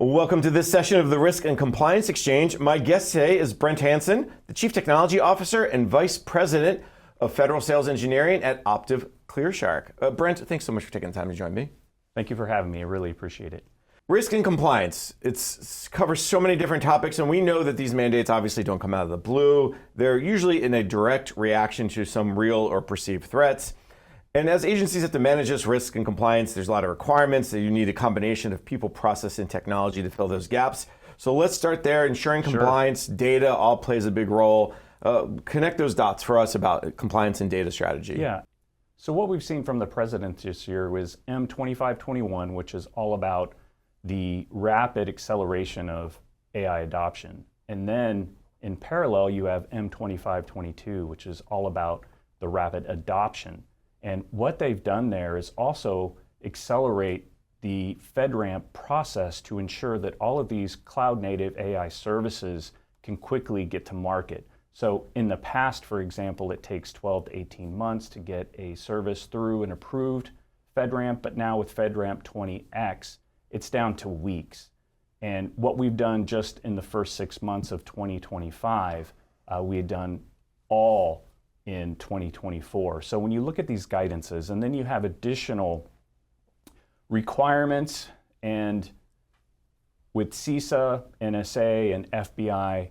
Welcome to this session of the Risk and Compliance Exchange. My guest today is Brent Hansen, the Chief Technology Officer and Vice President of Federal Sales Engineering at Optiv ClearShark. Brent, thanks so much for taking the time to join me. Thank you for having me. I really appreciate it. Risk and compliance, it covers so many different topics, and we know that these mandates obviously don't come out of the blue. They're usually in a direct reaction to some real or perceived threats. And as agencies have to manage this risk and compliance, there's a lot of requirements that you need a combination of people, process, and technology to fill those gaps. So let's start there. Ensuring compliance, data all plays a big role. Connect those dots for us about compliance and data strategy. Yeah. So what we've seen from the president this year was M2521, which is all about the rapid acceleration of AI adoption. And then in parallel, you have M2522, which is all about the rapid adoption. And what they've done there is also accelerate the FedRAMP process to ensure that all of these cloud-native AI services can quickly get to market. So in the past, for example, it takes 12 to 18 months to get a service through an approved FedRAMP, but now with FedRAMP 20X, it's down to weeks. And what we've done just in the first 6 months of 2025, we had done all in 2024. So when you look at these guidances, and then you have additional requirements, and with CISA, NSA, and FBI,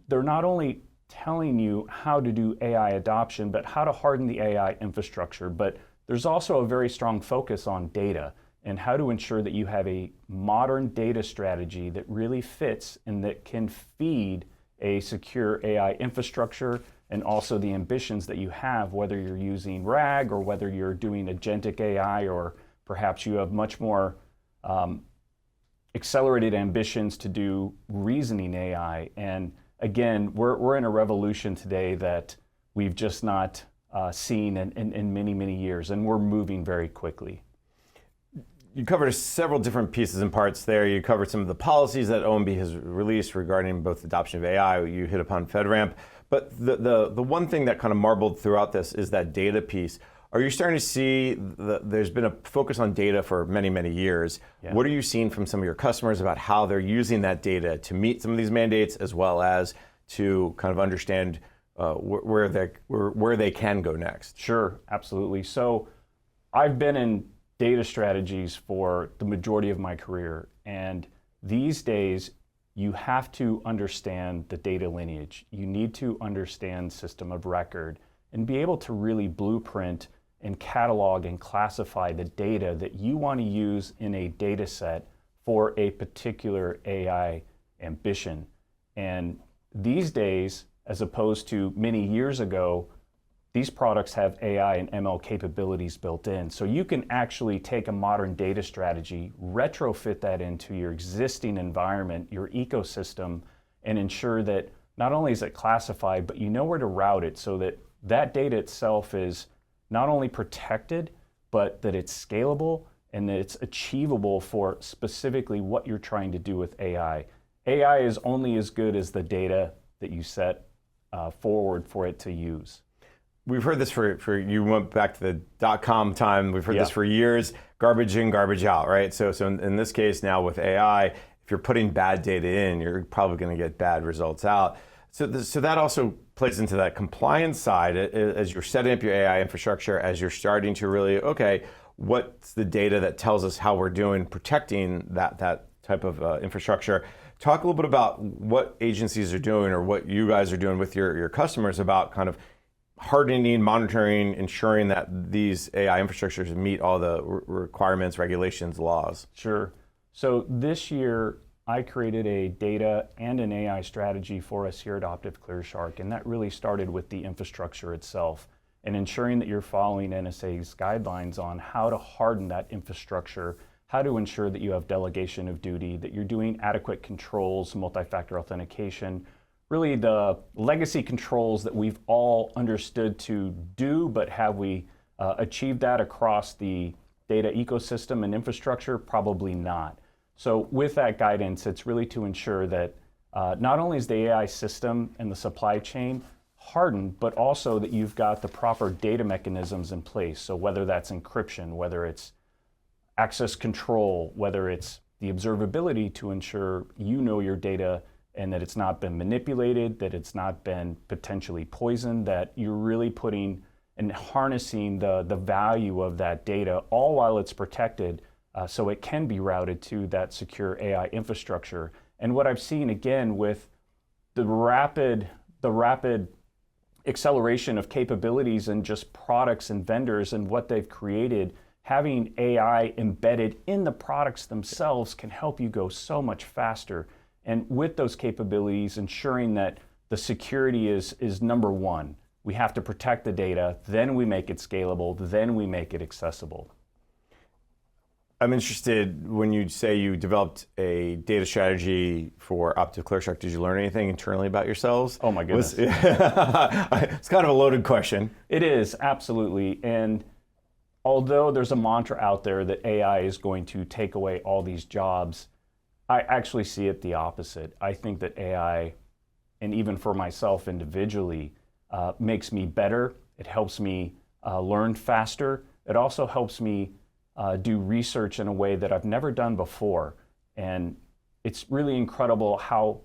they're not only telling you how to do AI adoption, but how to harden the AI infrastructure. But there's also a very strong focus on data and how to ensure that you have a modern data strategy that really fits and that can feed a secure AI infrastructure, and also the ambitions that you have, whether you're using RAG or whether you're doing agentic AI, or perhaps you have much more accelerated ambitions to do reasoning AI. And again, we're in a revolution today that we've just not seen in many, many years, and we're moving very quickly. You covered several different pieces and parts there. You covered some of the policies that OMB has released regarding both adoption of AI. You hit upon FedRAMP. But the one thing that kind of marbled throughout this is that data piece. Are you starting to see there's been a focus on data for many, many years? Yeah. What are you seeing from some of your customers about how they're using that data to meet some of these mandates, as well as to kind of understand where they can go next? Sure, absolutely. So I've been in data strategies for the majority of my career, and these days you have to understand the data lineage. You need to understand system of record and be able to really blueprint and catalog and classify the data that you want to use in a data set for a particular AI ambition. And these days, as opposed to many years ago, these products have AI and ML capabilities built in. So you can actually take a modern data strategy, retrofit that into your existing environment, your ecosystem, and ensure that not only is it classified, but you know where to route it so that that data itself is not only protected, but that it's scalable and that it's achievable for specifically what you're trying to do with AI. AI is only as good as the data that you set forward for it to use. We've heard this for you went back to the .com time. We've heard this for years, garbage in, garbage out, right? So in this case now with AI, if you're putting bad data in, you're probably going to get bad results out. So that also plays into that compliance side as you're setting up your AI infrastructure, as you're starting to really, okay, what's the data that tells us how we're doing protecting that type of infrastructure? Talk a little bit about what agencies are doing or what you guys are doing with your customers about kind of hardening, monitoring, ensuring that these AI infrastructures meet all the requirements, regulations, laws. Sure. So this year, I created a data and an AI strategy for us here at Optiv ClearShark, and that really started with the infrastructure itself and ensuring that you're following NSA's guidelines on how to harden that infrastructure, how to ensure that you have delegation of duty, that you're doing adequate controls, multi-factor authentication, really the legacy controls that we've all understood to do, but have we achieved that across the data ecosystem and infrastructure? Probably not. So with that guidance, it's really to ensure that not only is the AI system and the supply chain hardened, but also that you've got the proper data mechanisms in place. So whether that's encryption, whether it's access control, whether it's the observability to ensure you know your data and that it's not been manipulated, that it's not been potentially poisoned, that you're really putting and harnessing the value of that data, all while it's protected, so it can be routed to that secure AI infrastructure. And what I've seen again with the rapid acceleration of capabilities and just products and vendors and what they've created, having AI embedded in the products themselves can help you go so much faster. And with those capabilities, ensuring that the security is number one. We have to protect the data, then we make it scalable, then we make it accessible. I'm interested, when you say you developed a data strategy for Optiv ClearShark, did you learn anything internally about yourselves? Oh my goodness. It's kind of a loaded question. It is, absolutely. And although there's a mantra out there that AI is going to take away all these jobs, I actually see it the opposite. I think that AI, and even for myself individually, makes me better. It helps me learn faster. It also helps me do research in a way that I've never done before. And it's really incredible how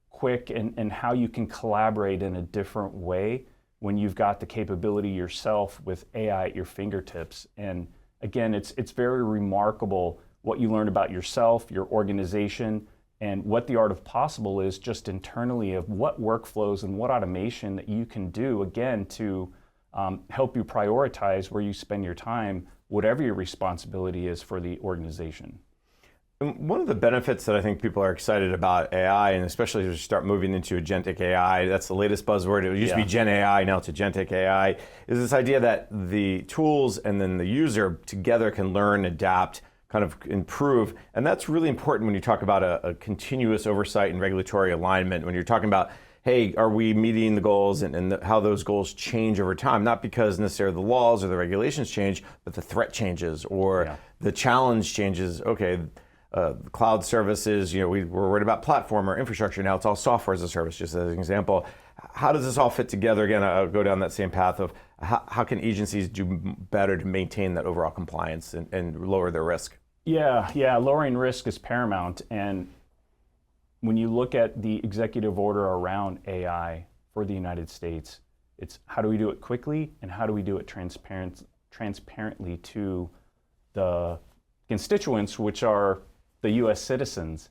quick and how you can collaborate in a different way when you've got the capability yourself with AI at your fingertips. And again, it's very remarkable what you learn about yourself, your organization, and what the art of possible is just internally of what workflows and what automation that you can do, again, to help you prioritize where you spend your time, whatever your responsibility is for the organization. And one of the benefits that I think people are excited about AI, and especially as we start moving into agentic AI, that's the latest buzzword. It used to be Gen AI, now it's agentic AI, is this idea that the tools and then the user together can learn, adapt, kind of improve. And that's really important when you talk about a continuous oversight and regulatory alignment, when you're talking about, hey, are we meeting the goals and how those goals change over time? Not because necessarily the laws or the regulations change, but the threat changes or the challenge changes. Okay, cloud services, we're worried about platform or infrastructure. Now it's all software as a service, just as an example. How does this all fit together? Again, I'll go down that same path of how can agencies do better to maintain that overall compliance and lower their risk? Yeah, lowering risk is paramount. And when you look at the executive order around AI for the United States, it's how do we do it quickly and how do we do it transparently to the constituents, which are the US citizens.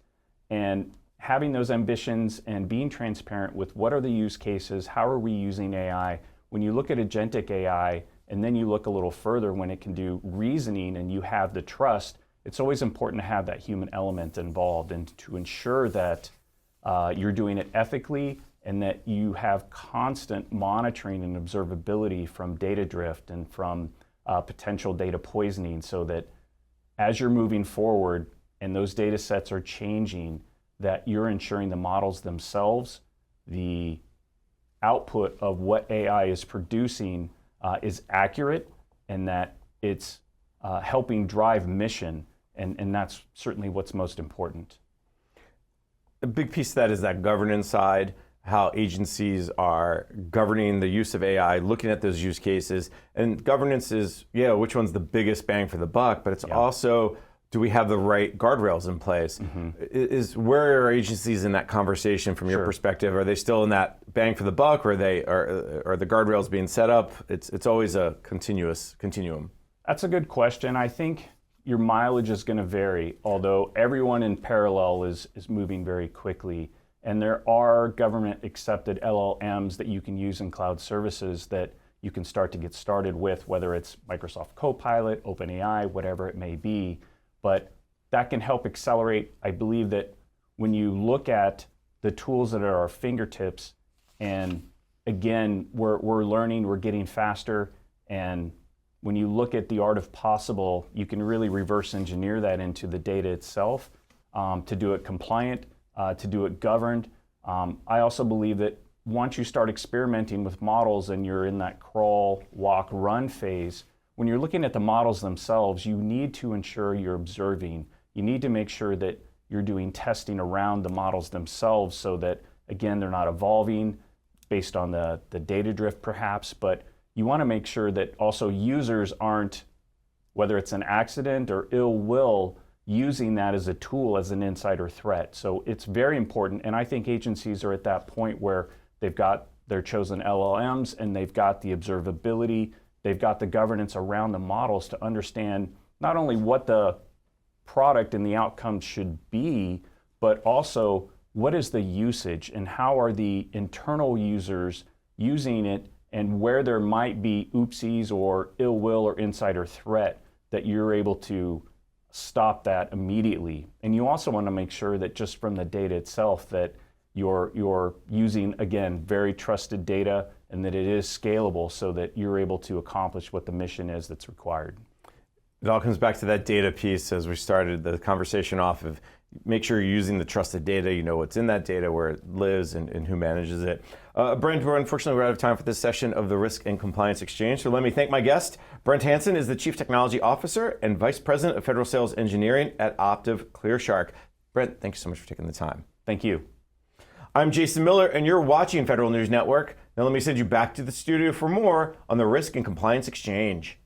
And having those ambitions and being transparent with what are the use cases, how are we using AI. When you look at agentic AI and then you look a little further when it can do reasoning and you have the trust, it's always important to have that human element involved and to ensure that you're doing it ethically and that you have constant monitoring and observability from data drift and from potential data poisoning, so that as you're moving forward and those data sets are changing, that you're ensuring the models themselves, the output of what AI is producing is accurate, and that it's helping drive mission. And that's certainly what's most important. A big piece of that is that governance side, how agencies are governing the use of AI, looking at those use cases. And governance is, which one's the biggest bang for the buck, but it's also, do we have the right guardrails in place? Mm-hmm. Where are agencies in that conversation from your perspective? Are they still in that bang for the buck, or are the guardrails being set up? It's always a continuum. That's a good question. I think your mileage is going to vary, although everyone in parallel is moving very quickly. And there are government-accepted LLMs that you can use in cloud services that you can start to get started with, whether it's Microsoft Copilot, OpenAI, whatever it may be. But that can help accelerate. I believe that when you look at the tools that are at our fingertips, and again, we're learning, we're getting faster, and when you look at the art of possible, you can really reverse engineer that into the data itself to do it compliant, to do it governed. I also believe that once you start experimenting with models and you're in that crawl, walk, run phase, when you're looking at the models themselves, you need to ensure you're observing. You need to make sure that you're doing testing around the models themselves so that, again, they're not evolving based on the data drift perhaps, but you want to make sure that also users aren't, whether it's an accident or ill will, using that as a tool as an insider threat. So it's very important, and I think agencies are at that point where they've got their chosen LLMs and they've got the observability, they've got the governance around the models to understand not only what the product and the outcome should be, but also what is the usage and how are the internal users using it, and where there might be oopsies or ill will or insider threat, that you're able to stop that immediately. And you also want to make sure that just from the data itself that you're using, again, very trusted data, and that it is scalable so that you're able to accomplish what the mission is that's required. It all comes back to that data piece as we started the conversation off of. Make sure you're using the trusted data, you know what's in that data, where it lives, and who manages it. Brent, unfortunately, we're out of time for this session of the Risk and Compliance Exchange, so let me thank my guest. Brent Hansen is the Chief Technology Officer and Vice President of Federal Sales Engineering at Optiv ClearShark. Brent, thank you so much for taking the time. Thank you. I'm Jason Miller, and you're watching Federal News Network. Now let me send you back to the studio for more on the Risk and Compliance Exchange.